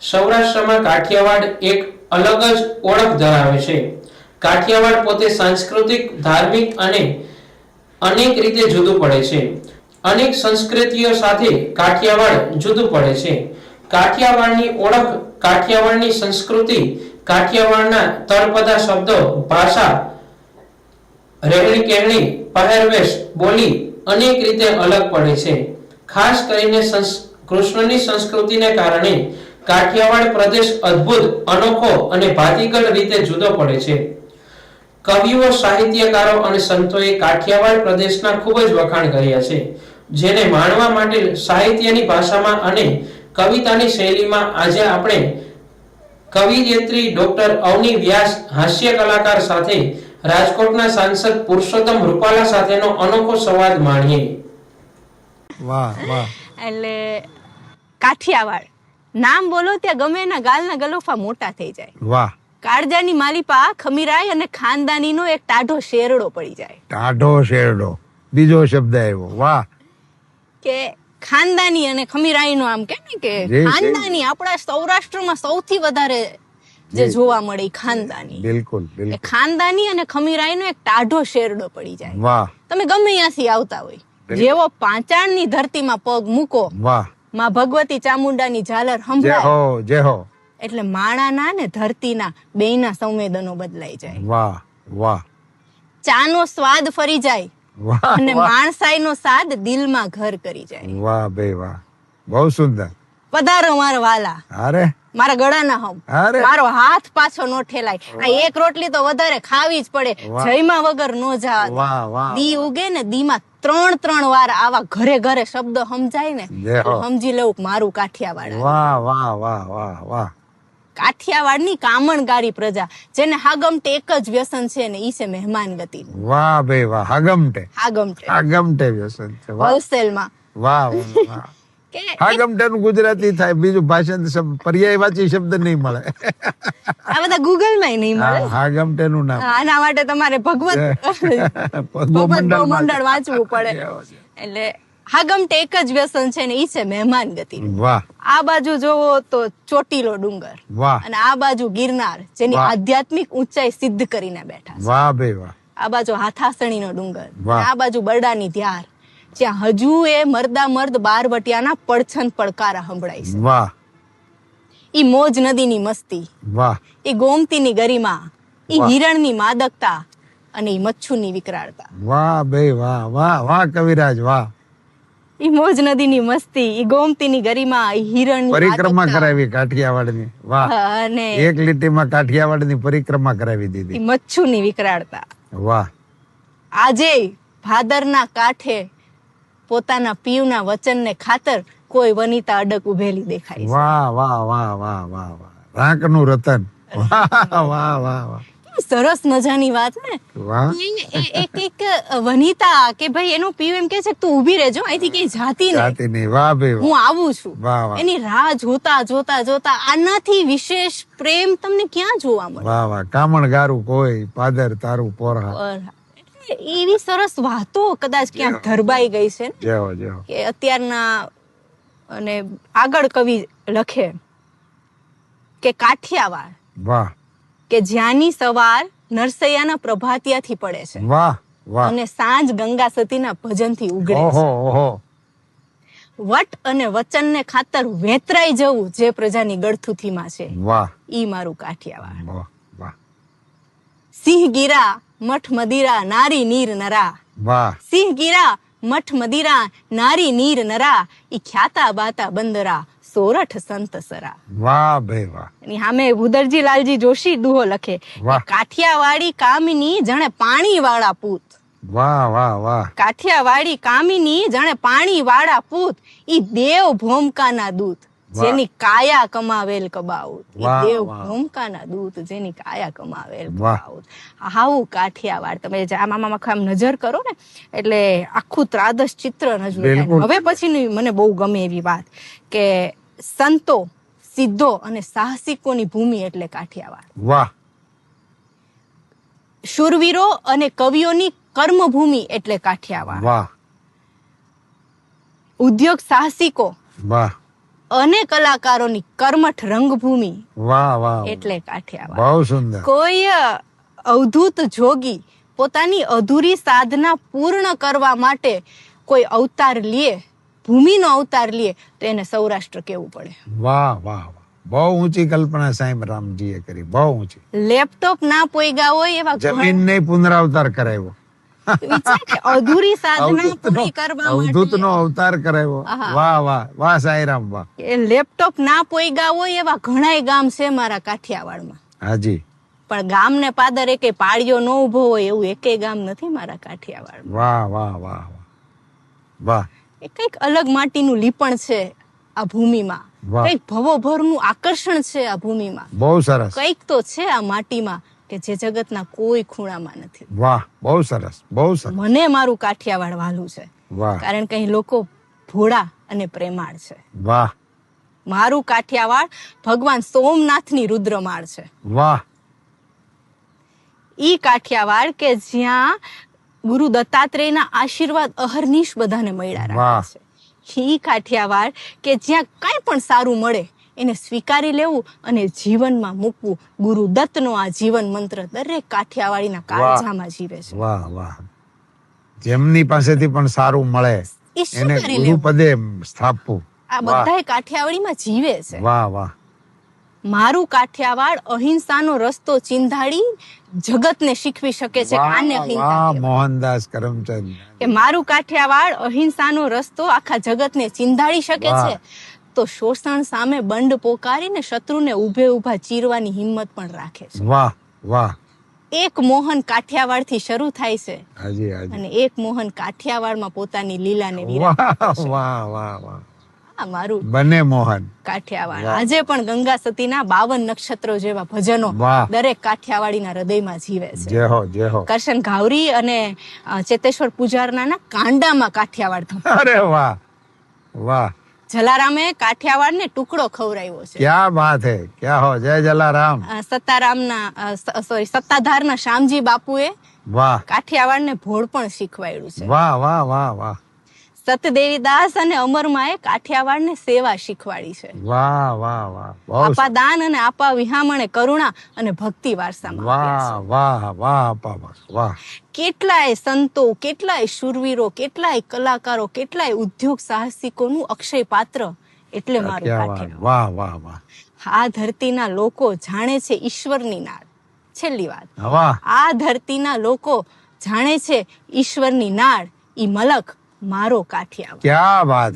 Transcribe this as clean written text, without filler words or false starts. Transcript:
સૌરાષ્ટ્રમાં કાઠિયાવાડ એક અલગ જ ઓળખ ધરાવે છે. કાઠિયાવાડ પોતે સાંસ્કૃતિક, ધાર્મિક અને અનેક રીતે જુદું પડે છે. અનેક સંસ્કૃતિઓ સાથે કાઠિયાવાડ જુદું પડે છે. કાઠિયાવાડની ઓળખ, કાઠિયાવાડની સંસ્કૃતિ, કાઠિયાવાડના તળપદા શબ્દો, ભાષા, રહેણી કહેણી, પહેરવેશ, બોલી અનેક રીતે અલગ પડે છે. ખાસ કરીને કૃષ્ણની સંસ્કૃતિને કારણે કાઠિયાવાડ પ્રદેશ અદ્ભુત, અનોખો અને ભાતીગળ રીતે જુદો પડે છે. કવિઓ, સાહિત્યકારો અને સંતોએ કાઠિયાવાડ પ્રદેશના ખૂબ જ વખાણ કર્યા છે, જેને માણવા માટે સાહિત્યની ભાષામાં અને કવિતાની શૈલીમાં આજે આપણે કવિયત્રી ડોક્ટર અવની વ્યાસ, હાસ્ય કલાકાર સાથે રાજકોટના સાંસદ પુરુષોત્તમ રૂપાલા સાથેનો અનોખો સંવાદ માણીએ. વાહ વાહ. એટલે કાઠિયાવાડ નામ બોલો ત્યાં ગમે એના ગાલના ગલોફા મોટા થઈ જાય. વાહ. કાળજાની માલિપા ખમીરાય અને ખાનદાનીનો એક ટાઢો શેરડો પડી જાય. ટાઢો શેરડો, બીજો શબ્દ આવ્યો. વાહ. કે ખાનદાની અને ખમીરાઈનો આમ કે ને કે ખાનદાની આપણા સૌરાષ્ટ્રમાં સૌથી વધારે જે જોવા મળે ઈ ખાનદાની. બિલકુલ એ બિલકુલ. ખાનદાની અને ખમીરાઈનો એક ટાઢો શેરડો પડી જાય. વાહ તમે ગમે ત્યાંથી આવતા હોય, જેવો પાંચાળની ધરતીમાં પગ મૂકો, વાહ. માં ભગવતી ચામુંડાની ઝાલર જય સંભળાય હો જય હો. એટલે માણાના ને ધરતીના બેયના સંવેદનો બદલાઈ જાય. વાહ વાહ ચાનો સ્વાદ ફરી જાય વાહ અને વાહ. માણસાઈનો સાદ દિલમાં ઘર કરી જાય. વાહ ભાઈ વાહ, બહુ સુંદર. પધારો મારા વાલા, અરે મારા ગળાના હમ, અરે. મારો હાથ પાછો નો ઠેલાય. આ એક રોટલી તો વધારે ખાવી જ પડે, વાહ. જયમાં વગર નો જવા દે. વાહ વાહ. દી ઉગે ને દીમાં 3 વાર આવા ઘરે ઘરે શબ્દ સમજાય ને જય હો. સમજી લેવું કે મારું કાઠિયાવાડ આવ્યું. વાહ વાહ વાહ વાહ વાહ. કાઠિયાવાડની કામણગારી પ્રજા, જેને હાગમટે એક જ વ્યસન છે ને ઈ છે મહેમાન ગતિ. વાહ ભાઈ વાહ. હાગમટે હાગમટે હાગમટે વ્યસન છે. વાહ હોલસેલમાં વાહ વાહ વાહ. કે હાગમટે નું ગુજરાતી થાય, બીજું ભાષા પર્યાયવાચી શબ્દ નહીં મળે. આ બધા ગૂગલ માં નહીં મળે. હાગમટે નું નામ આના માટે તમારે ભગવત મંડળ વાંચવું પડે. એટલે હાગમટે એક જ વ્યસન છે ને ઈ છે મહેમાન ગતિ. વાહ આ બાજુ જોવો તો ચોટીલો ડુંગર વાહ અને આ બાજુ ગિરનાર, જેની વાહ. આધ્યાત્મિક ઊંચાઈ સિદ્ધ કરીને બેઠા છે. વાહ ભાઈ વાહ. આ બાજુ હાથાસણીનો ડુંગર, વાહ. અને આ બાજુ બરડાની ધ્યાર, જ્યાં હજુ એ મર્દા મર્દ બારવટિયાના પડછન પડકારા સંભળાય છે. વાહ ઈ મોજ નદીની મસ્તી, વાહ ઈ ગોમતીની ગરિમા, ઈ વાહ. હિરણની માદકતા અને ઈ મચ્છુની વિકરાળતા. વાહ ભાઈ વાહ વાહ વાહ. કવિરાજ વાહ. ઈ મોજ નદીની મસ્તી, ઈ ગોમતીની ગરિમા, ઈ હિરણની પરિક્રમા માદકતા, કરાવી કાઠિયાવાડ ની. વાહ. અને એક લીટીમાં કાઠિયાવાડ ની પરિક્રમા કરાવી ઈ દીધી. મચ્છુની વિકરાળતા. વાહ આજે ભાદરના કાંઠે પોતાના પીવના વચનને ખાતર કોઈ વનિતા અડક ઉભેલી દેખાય છે. વાહ વાહ વાહ વાહ વાહ વાહ. રાંક નું રતન. વાહ વાહ વાહ વાહ સરસ મજાની વાત ને. વાહ. એક વનિતા કે ભાઈ એનો પીવ એમ કે છે કે તું ઊભી રહેજો, અહીંથી કઈ જાતી નહીં, જાતિ નહીં. વાહ ભાઈ હું વાહ. આવું છું. વાહ વાહ એની રાહ જોતા જોતા જોતા આનાથી વિશેષ પ્રેમ તમને ક્યાં જોવા મળે? વાહ વાહ. કામણ ગારું કોઈ, પાદર તારું પોરા. એટલે એવી સરસ વાતો કદાચ ક્યાંક ધરબાઈ ગઈ છે ને, જય હો જય હો. કે અત્યારના અને આગળ કવિ લખે કે કાઠિયાવાડ વાહ કે જ્યાંની સવાર નરસૈયાના પ્રભાતિયાથી પડે છે વાહ વાહ. અને સાંજ ગંગા સતીના ભજનથી ઉગડે ઓહો છે. ઓહો. વટ અને વચનને ખાતર વેતરાઈ જવું જે પ્રજાની ગળથુથીમાં છે, વાહ ઈ મારું કાઠિયાવાડ. વાહ વાહ સિંહ ગીરા મઠ મદિરા નારી નીર નરા, વાહ સિંહ ગીરા મઠ મદિરા નારી નીર નરા, ઈ ખ્યાતા બાતા બંદરા સોરઠ સંત સરા. વાહ ભાઈ વાહ. એની સામે ઉદરજી લાલજી જોશી દુહો લખે કે વાહ. કાઠિયાવાડી કામિની જાણે પાણી વાળા પૂત, વાહ વાહ વાહ. કાઠિયાવાડી કામિની જાણે પાણી વાળા પૂત, ઈ દેવ ભોમકાના દૂત વાહ. જેની કાયા કમાવેલ કબાઉત, ઈ વાહ, દેવ વાહ. ભોમકાના દૂત જેની કાયા કમાવેલ વાહ. કબાઉત. હાવું કાઠિયાવાડ. તમે આમાં આમ નજર કરો ને એટલે આખું ત્રાદસ ચિત્ર નજર બિલકુલ. હવે પછીની મને બહુ ગમે એવી વાત કે સંતો, સિદ્ધો અને સાહસિકોની ભૂમિ એટલે કાઠિયાવાડ. વાહ શૂરવીરો અને કવિઓની કર્મભૂમિ એટલે કાઠિયાવાડ. વાહ ઉદ્યોગ સાહસિકો વાહ અને કલાકારોની કર્મઠ રંગભૂમિ વાહ વાહ એટલે કાઠિયાવાડ. બહુ સુંદર. કોઈ અવધૂત જોગી પોતાની અધૂરી સાધના પૂર્ણ કરવા માટે કોઈ અવતાર લે, ભૂમિનો અવતાર લે, તો એને સૌરાષ્ટ્ર કેવું પડે. વાહ વાહ વાહ, બહુ ઊંચી કલ્પના સાહેબ રામજીએ કરી, બહુ ઊંચી. લેપટોપ ના પોઈગા હોય એવા જમીન ને પુનરાવતાર કરાવ્યો, વિચાર કે અધૂરી સાધના પૂરી કરવા અવધૂત નો માટે અવતાર કરાવ્યો. આહા. વાહ વાહ વાહ સાંઈરામ વાહ. એ લેપટોપ ના પોઈગા હોય એવા ઘણાય ગામ છે મારા કાઠિયાવાડમાં. હાજી. પણ ગામને પાદર એકે પાળિયો ન ઉભો હોય એવું એકેય ગામ નથી મારા કાઠિયાવાડમાં. વાહ વાહ વાહ વાહ વાહ. એ કંઈક અલગ માટીનું લીપણ છે આ ભૂમિમાં, વાહ. કંઈક ભવોભરનું આકર્ષણ છે આ ભૂમિમાં, બહુ સરસ. કંઈક તો છે આ માટીમાં કે જે જગતના કોઈ ખૂણામાં નથી. વાહ, બહુ સરસ, બહુ સરસ. મને મારું કાઠિયાવાડ વાલું છે, વાહ કારણ કે અહીં લોકો ભોળા અને પ્રેમાળ છે. વાહ મારું કાઠિયાવાડ ભગવાન સોમનાથની રુદ્રમાળ છે. વાહ ઈ કાઠિયાવાડ કે જ્યાં ગુરુ દત્તાત્રેયના આશીર્વાદ અહર્નિશ બધાને મળ્યા વાહ. રાખે છે. ઈ કાઠિયાવાડ કે જ્યાં કાંઈ પણ સારું મળે એને સ્વીકારી લેવું અને જીવનમાં મૂકવું. ગુરુ દત્તનો આ જીવન મંત્ર દરેક કાઠિયાવાડીના કાળજામાં જીવે છે. વાહ વાહ. જેમની પાસેથી પણ સારું મળે એ એને સ્વીકારી ગુરુ લેવું. પદે સ્થાપવું. આ વાહ બધાય કાઠિયાવાડીમાં જીવે છે. વાહ વાહ. મારું કાઠિયાવાડ અહિંસાનો રસ્તો ચિંધાડી જગતને શીખવી શકે છે. વાહ આને અહિંસા વાહ કહેવાય. મોહનદાસ કરમચંદ. કે મારું કાઠિયાવાડ અહિંસાનો રસ્તો આખા જગતને ચિંધાડી શકે વાહ. છે, તો શોષણ સામે બંડ પોકારીને શત્રુને ઊભે ઊભા ચીરવાની હિંમત પણ રાખે છે. વાહ વાહ. એક મોહન કાઠિયાવાડથી શરૂ થાય છે હાજી હાજી. અને એક મોહન કાઠિયાવાડમાં પોતાની લીલાને વાહ વિરામ. વાહ વાહ વાહ. આ મારું બને મોહન. કાઠિયાવાડ. વાહ. આજે પણ ગંગા સતીના 52 નક્ષત્રો જેવા ભજનો વાહ. દરેક કાઠિયાવાડીના હૃદયમાં જીવે છે. જય હો જય હો. કરશન ઘાવરી અને ચેતેશ્વર પૂજારનાના કાંડામાં કાઠિયાવાડ ધમ. અરે વાહ વાહ. જલારામે કાઠિયાવાડને ટુકડો ખવડાવ્યો છે. ક્યા બાત હે, ક્યા હો. જય જલારામ. સત્તાધારના શામજી બાપુએ વાહ કાઠિયાવાડને ભોળ પણ શીખવાડ્યું છે. વાહ વાહ વાહ વાહ. સતદેવીદાસ અને અમરમાએ કાઠિયાવાડને સેવા શીખવાડી છે. વાહ વાહ વાહ. બહુ આપા દાન અને આપા વિહામણે કરુણા અને ભક્તિ વારસામાં આપ્યા છે. વાહ વાહ વાહ આપા વાહ વાહ. કેટલાય સંતો, કેટલાય શૂરવીરો, કેટલાય કલાકારો, કેટલાય ઉદ્યોગ સાહસિકોનું અક્ષય પાત્ર એટલે મારું કાઠિયાવાડ. કાઠિયાવાડ. વાહ વાહ વાહ. આ ધરતીના લોકો જાણે છે ઈશ્વરની નાળ. છેલ્લી વાત, વાહ. આ ધરતીના લોકો જાણે છે ઈશ્વરની નાળ. ઈ મલક મારો કાઠિયાવાડ. ક્યા બાત હે.